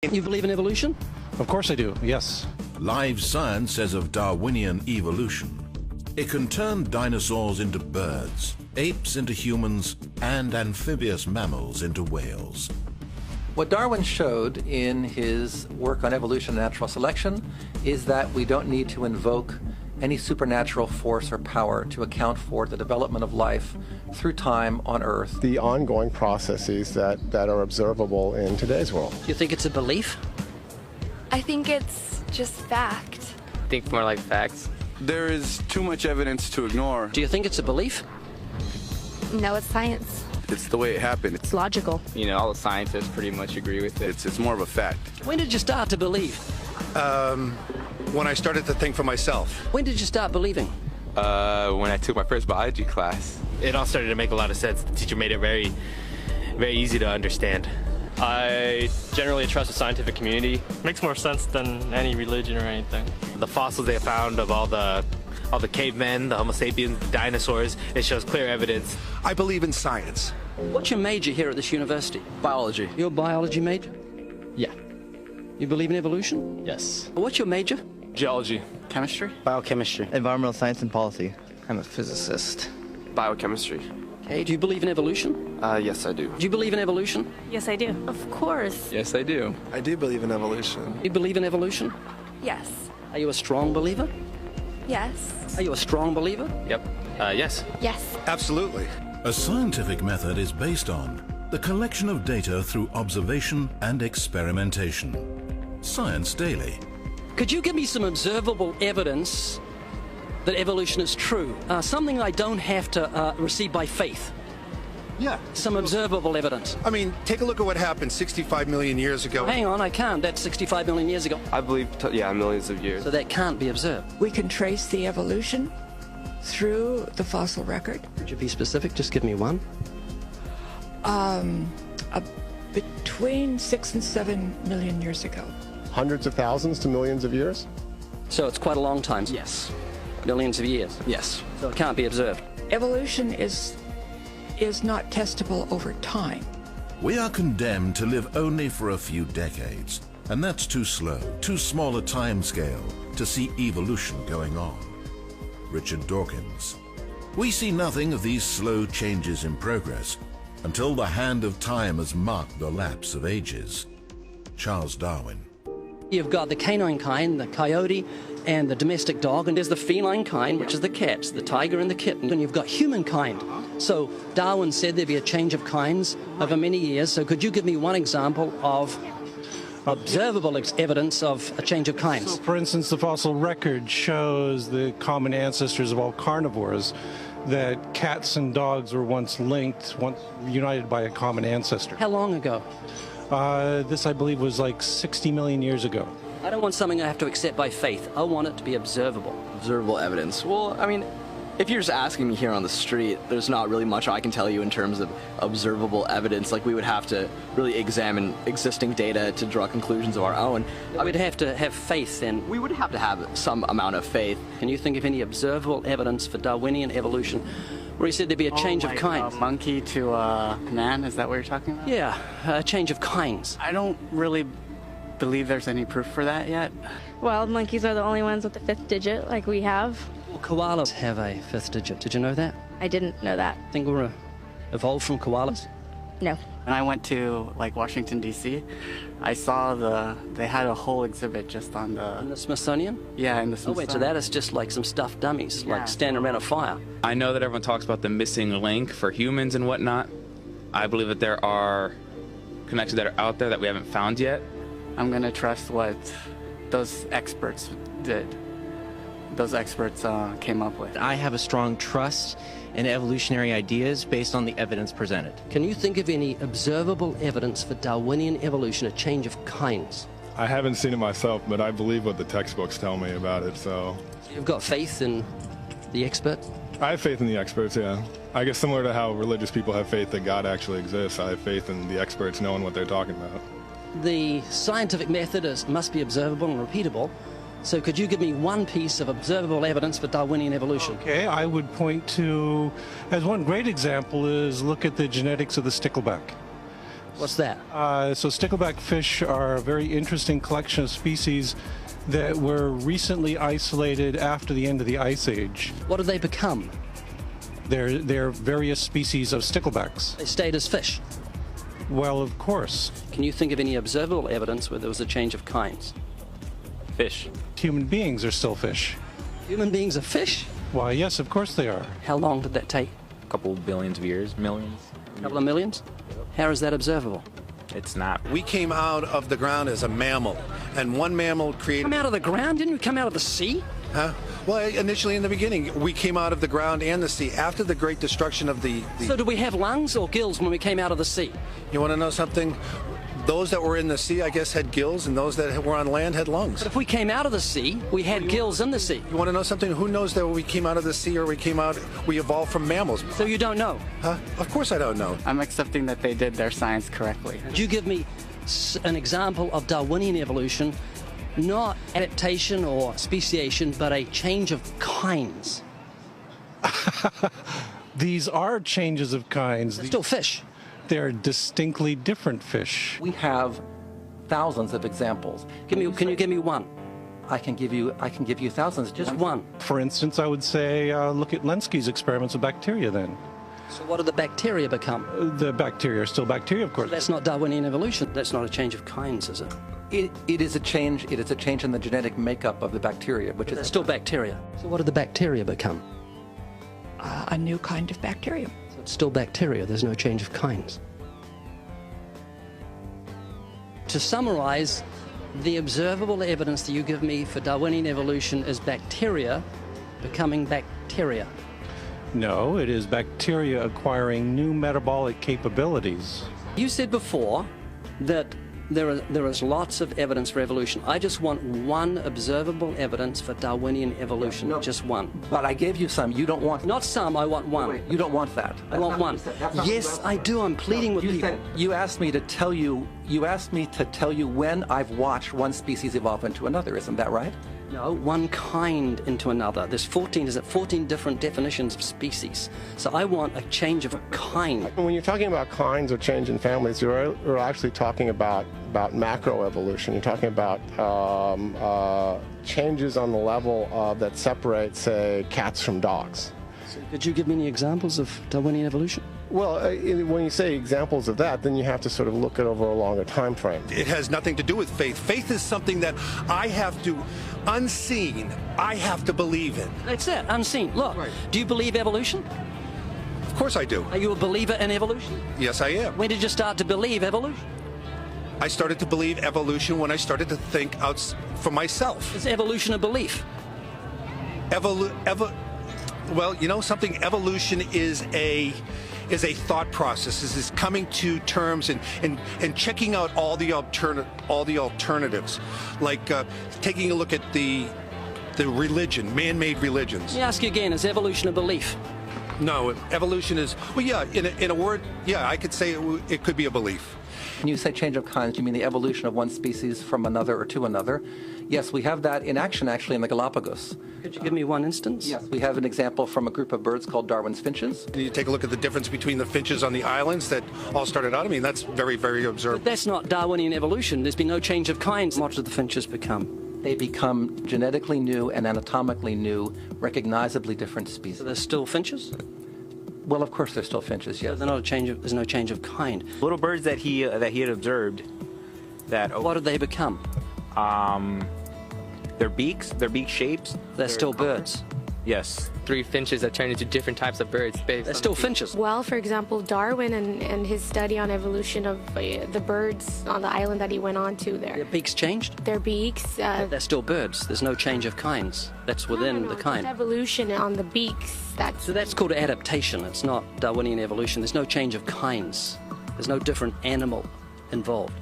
You believe in evolution? Of course I do, yes. Live science says of Darwinian evolution, it can turn dinosaurs into birds, apes into humans, and amphibious mammals into whales. What Darwin showed in his work on evolution and natural selection is that we don't need to invoke any supernatural force or power to account for the development of life through time on Earth. The ongoing processes that are observable in today's world. Do you think it's a belief? I think it's just fact. I think more like facts. There is too much evidence to ignore. Do you think it's a belief? No, it's science. It's the way it happened. It's logical. You know, all the scientists pretty much agree with it. It's more of a fact. When did you start to believe? When I started to think for myself. When did you start believing? When I took my first biology class. It all started to make a lot of sense. The teacher made it very, very easy to understand. I generally trust the scientific community. Makes more sense than any religion or anything. The fossils they found of all the cavemen, the Homo sapiens, the dinosaurs, it shows clear evidence. I believe in science. What's your major here at this university? Biology. Your biology major? Yeah. You believe in evolution? Yes. What's your major? Geology. Chemistry? Biochemistry. Environmental science and policy. I'm a physicist. Biochemistry. Okay, do you believe in evolution? Yes, I do. Do you believe in evolution? Yes, I do. Of course. Yes, I do. I do believe in evolution. You believe in evolution? Yes. Are you a strong believer? Yes. Are you a strong believer? Yep. Yes. Yes. Absolutely. A scientific method is based on the collection of data through observation and experimentation. Science Daily. Could you give me some observable evidence that evolution is true? Something I don't have to receive by faith. Yeah. Some observable evidence. I mean, take a look at what happened 65 million years ago. Hang on, I can't. That's 65 million years ago. I believe, millions of years. So that can't be observed. We can trace the evolution through the fossil record. Could you be specific? Just give me one. Between 6 and 7 million years ago. Hundreds of thousands to millions of years? So it's quite a long time. Yes. Millions of years. Yes. So it can't be observed. Evolution is not testable over time. We are condemned to live only for a few decades, and that's too slow, too small a time scale to see evolution going on. Richard Dawkins. We see nothing of these slow changes in progress until the hand of time has marked the lapse of ages. Charles Darwin. You've got the canine kind, the coyote, and the domestic dog, and there's the feline kind, which is the cats, the tiger and the kitten, and you've got humankind. So Darwin said there'd be a change of kinds over many years, so could you give me one example of observable evidence of a change of kinds? So, for instance, the fossil record shows the common ancestors of all carnivores, that cats and dogs were once linked, once united by a common ancestor. How long ago? This, I believe, was like 60 million years ago. I don't want something I have to accept by faith. I want it to be observable. Observable evidence. Well, I mean, if you're just asking me here on the street, there's not really much I can tell you in terms of observable evidence. Like, we would have to really examine existing data to draw conclusions of our own. We'd have to have faith then. We would have to have some amount of faith. Can you think of any observable evidence for Darwinian evolution where he said there'd be a change of kinds? Monkey to man, is that what you're talking about? Yeah, a change of kinds. I don't really believe there's any proof for that yet. Well, monkeys are the only ones with the 5th digit, like we have. Well, koalas have a 5th digit. Did you know that? I didn't know that. Think we're evolved from koalas? No. When I went to, Washington, D.C., I saw they had a whole exhibit just on the... In the Smithsonian? Yeah, in the Oh, Smithsonian. wait, so that is just like some stuffed dummies, like standing around a fire. I know that everyone talks about the missing link for humans and whatnot. I believe that there are connections that are out there that we haven't found yet. I'm going to trust what those experts did. Those experts came up with. I have a strong trust in evolutionary ideas based on the evidence presented. Can you think of any observable evidence for Darwinian evolution, a change of kinds? I haven't seen it myself, but I believe what the textbooks tell me about it, so... You've got faith in the experts? I have faith in the experts, yeah. I guess similar to how religious people have faith that God actually exists, I have faith in the experts knowing what they're talking about. The scientific method must be observable and repeatable. So could you give me one piece of observable evidence for Darwinian evolution? Okay, I would point to, as one great example is look at the genetics of the stickleback. What's that? So stickleback fish are a very interesting collection of species that were recently isolated after the end of the Ice Age. What did they become? They're various species of sticklebacks. They stayed as fish. Well, of course. Can you think of any observable evidence where there was a change of kinds? Fish. Human beings are still fish. Human beings are fish? Why, yes, of course they are. How long did that take? A couple billions of years, millions. A couple of millions? How is that observable? It's not. We came out of the ground as a mammal, and one mammal created... Come out of the ground? Didn't we come out of the sea? Huh? Well, initially in the beginning, we came out of the ground and the sea after the great destruction of the... So do we have lungs or gills when we came out of the sea? You want to know something? Those that were in the sea, I guess, had gills, and those that were on land had lungs. But if we came out of the sea, we had gills in the sea. You want to know something? Who knows that we came out of the sea or we evolved from mammals? So you don't know? Huh? Of course I don't know. I'm accepting that they did their science correctly. Could you give me an example of Darwinian evolution, not adaptation or speciation, but a change of kinds? These are changes of kinds. They're still fish. They're distinctly different fish. We have thousands of examples. Can you give me one? I can give you thousands. Just one. For instance, I would say look at Lenski's experiments with bacteria then. So what did the bacteria become? The bacteria are still bacteria, of course. So that's not Darwinian evolution. That's not a change of kinds, is it? It is a change. It is a change in the genetic makeup of the bacteria, which is still bacteria. So what did the bacteria become? A new kind of bacterium. So it's still bacteria. There's no change of kinds. To summarize, the observable evidence that you give me for Darwinian evolution is bacteria becoming bacteria. No, it is bacteria acquiring new metabolic capabilities. You said before that there is lots of evidence for evolution. I just want one observable evidence for Darwinian evolution, just one. But I gave you some. You don't want... Not some, I want one. Wait, you don't want that. I want one. Yes, I do. I'm pleading with people. You asked me to tell you when I've watched one species evolve into another. Isn't that right? No, one kind into another. There's 14 different definitions of species. So I want a change of kind. When you're talking about kinds or change in families, you're actually talking about macroevolution. You're talking about changes on the level that separate, say, cats from dogs. So could you give me any examples of Darwinian evolution? Well, when you say examples of that, then you have to sort of look at over a longer time frame. It has nothing to do with faith. Faith is something that I have to, unseen, I have to believe in. That's it, unseen. Look, do you believe evolution? Of course I do. Are you a believer in evolution? Yes, I am. When did you start to believe evolution? I started to believe evolution when I started to think out for myself. Is evolution a belief? Well, you know something? Evolution is a thought process. This is coming to terms and checking out all the alternatives, like taking a look at the religion, man-made religions. Let me ask you again: is evolution a belief? No, evolution is, well, yeah. In a word, yeah, I could say it could be a belief. When you say change of kinds, you mean the evolution of one species from another or to another? Yes, we have that in action, actually, in the Galapagos. Could you give me one instance? Yes, we have an example from a group of birds called Darwin's finches. You take a look at the difference between the finches on the islands that all started out. I mean, that's very, very observable. But that's not Darwinian evolution. There's been no change of kinds. What do the finches become? They become genetically new and anatomically new, recognizably different species. So they're still finches? Well, of course, they're still finches. Yes. So there's no change of kind. Little birds that he had observed. What did they become? Their beaks, their beak shapes. They're still birds. Yes. 3 finches that turn into different types of birds. They're still finches. Well, for example, Darwin and his study on evolution of the birds on the island that he went on to there. Their beaks changed? Their beaks. They're still birds. There's no change of kinds. That's within the kind. It's evolution on the beaks. So that's called adaptation. It's not Darwinian evolution. There's no change of kinds. There's no different animal involved.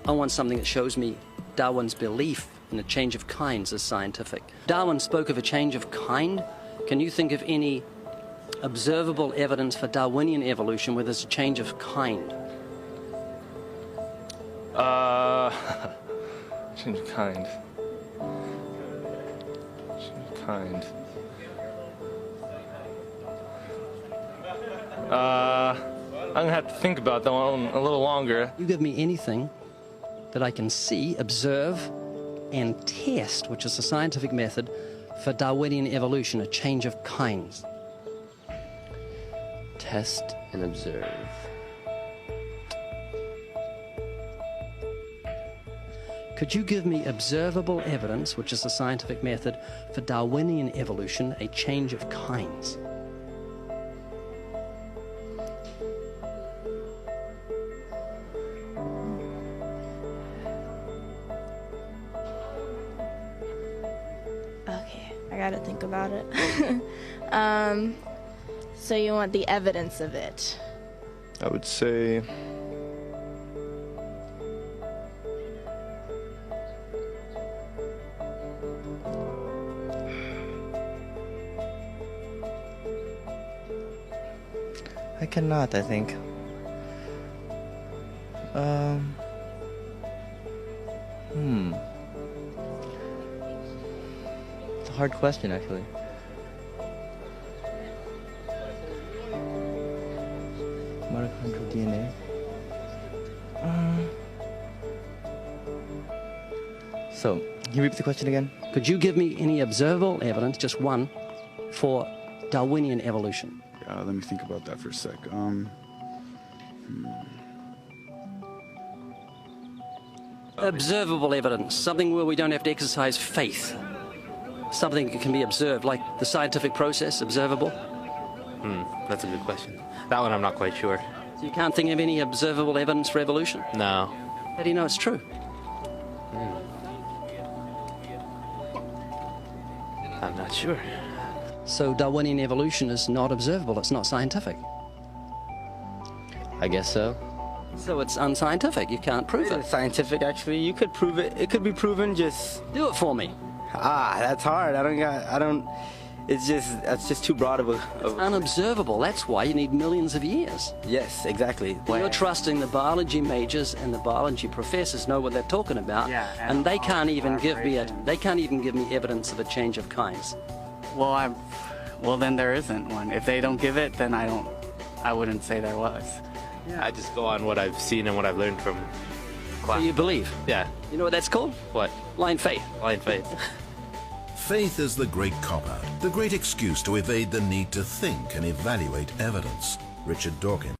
I want something that shows me Darwin's belief in a change of kinds is scientific. Darwin spoke of a change of kind. Can you think of any observable evidence for Darwinian evolution where there's a change of kind? Change of kind. Change of kind. gonna have to think about that one a little longer. You give me anything that I can see, observe, and test, which is a scientific method for Darwinian evolution, a change of kinds. Test and observe. Could you give me observable evidence, which is a scientific method for Darwinian evolution, a change of kinds? Okay, I gotta think about it. So you want the evidence of it? I would say I cannot, I think. It's a hard question, actually. Mitochondrial DNA. So, can you repeat the question again? Could you give me any observable evidence, just one, for Darwinian evolution? Let me think about that for a sec. Observable evidence, something where we don't have to exercise faith. Something that can be observed, like the scientific process, observable. That's a good question. That one I'm not quite sure. So you can't think of any observable evidence for evolution? No. How do you know it's true? I'm not sure. So Darwinian evolution is not observable, it's not scientific. I guess so. So it's unscientific, you can't prove it. It's scientific, actually. You could prove it. It could be proven, just... Do it for me. That's hard. That's just too broad of a... It's unobservable, that's why you need millions of years. Yes, exactly. You're trusting the biology majors and the biology professors know what they're talking about, and they can't even give me evidence of a change of kinds. Well, then there isn't one. If they don't give it, then I wouldn't say there was. Yeah. I just go on what I've seen and what I've learned from class. So you believe? Yeah. You know what that's called? What? Blind faith. Blind faith. Faith is the great cop-out, the great excuse to evade the need to think and evaluate evidence. Richard Dawkins.